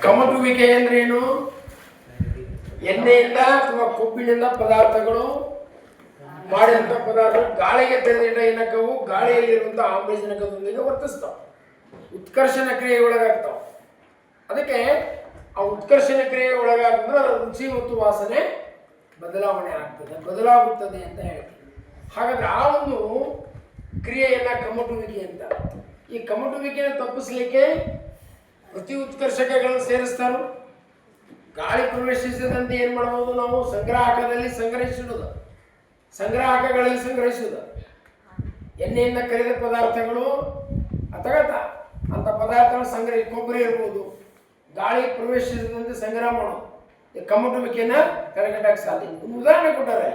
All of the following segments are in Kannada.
ಕಮಟುವಿಕೆ ಅಂದ್ರೇನು? ಎಣ್ಣೆಯಿಂದ ಅಥವಾ ಕೊಬ್ಬಿನಿಂದ ಪದಾರ್ಥಗಳು ಮಾಡಿದಂಥ ಪದಾರ್ಥಗಳು ಗಾಳಿಗೆ ತೆರೆದಿಟ್ಟ ಏನಕ್ಕವು ಗಾಳಿಯಲ್ಲಿರುವಂತಹ ಆಮ್ಲಜನಕದೊಂದಿಗೆ ವರ್ತಿಸ್ತಾವ, ಉತ್ಕರ್ಷಣ ಕ್ರಿಯೆ ಒಳಗಾಗ್ತಾವ. ಅದಕ್ಕೆ ಆ ಉತ್ಕರ್ಷಣ ಕ್ರಿಯೆ ಒಳಗಾದ್ರೆ ರುಚಿ ಮತ್ತು ವಾಸನೆ ಬದಲಾಗುತ್ತದೆ ಅಂತ ಹೇಳ್ತೀವಿ. ಹಾಗಾದ್ರೆ ಆ ಒಂದು ಕ್ರಿಯೆಯನ್ನ ಕಮಟುವಿಕೆ ಅಂತ. ಈ ಕಮಟುವಿಕೆಯನ್ನು ತಪ್ಪಿಸ್ಲಿಕ್ಕೆ ಪ್ರತಿ ಉತ್ಕರ್ಷಕಗಳನ್ನು ಸೇರಿಸ್ತಾರೋ. ಗಾಳಿ ಪ್ರವೇಶಿಸದಂತೆ ಏನು ಮಾಡಬಹುದು? ನಾವು ಸಂಗ್ರಾಹಕದಲ್ಲಿ ಸಂಗ್ರಹಿಸುವುದು, ಸಂಗ್ರಾಹಕಗಳಲ್ಲಿ ಸಂಗ್ರಹಿಸುವುದು. ಎಣ್ಣೆಯಿಂದ ಕರಿದ ಪದಾರ್ಥಗಳು ಅಥವಾ ಅಂಥ ಪದಾರ್ಥಗಳು ಕೊಬ್ಬರಿ ಇರ್ಬೋದು, ಗಾಳಿ ಪ್ರವೇಶಿಸದಂತೆ ಸಂಗ್ರಹ ಮಾಡೋದು. ಈ ಕಮಟುವಿಕೆಯನ್ನು ತಡೆಗಟ್ಟಕ್ಕೆ ಸಾಧ್ಯ. ಒಂದು ಉದಾಹರಣೆ ಕೊಟ್ಟಾರೆ,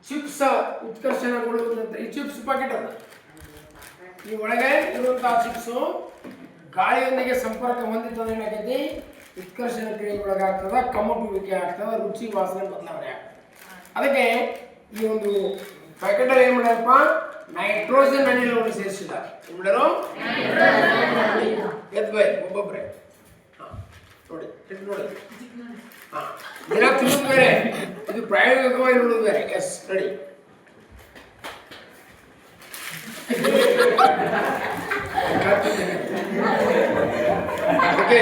ಚಿಪ್ಸ್ ಉತ್ಕರ್ಷಣಗೊಳ್ಳುವುದಂತ. ಈ ಚಿಪ್ಸ್ ಪ್ಯಾಕೆಟ್ ಅದ, ಈ ಒಳಗೆ ಇರುವಂತಹ ಚಿಪ್ಸು ಗಾಳಿಯೊಂದಿಗೆ ಸಂಪರ್ಕ ಹೊಂದಿತ್ತಂದ್ರೆ ಏನಾಗೈತಿ? ಉತ್ಕರ್ಷಣ ಕ್ರಿಯೆ ಒಳಗಾಗ್ತದ, ಕಮಟುವಿಕೆ ಆಗ್ತದ, ರುಚಿ ವಾಸನೆ ಬದಲಾವಣೆ ಆಗ್ತದೆ. ಅದಕ್ಕೆ ಈ ಒಂದು ಪ್ಯಾಕೆಟಲ್ಲಿ ಏನು ಮಾಡ್ಯಾರಪ್ಪ? ನೈಟ್ರೋಜನ್ ಅನಿಲವನ್ನು ಸೇರಿಸಿದ. ಏನು ಮಾಡ್ಯಾರು? ಎದ್ಬೈ ಒಬ್ಬೊಬ್ಬರೇ ನೋಡಿ ನೋಡಿ. ದಿನ ತಿನ್ನೋದು ಬೇರೆ, ಇದು ಪ್ರಾಯೋಗಿಕವಾಗಿ ನೋಡೋದು ಬೇರೆ. Yes ready. ಓಕೆ,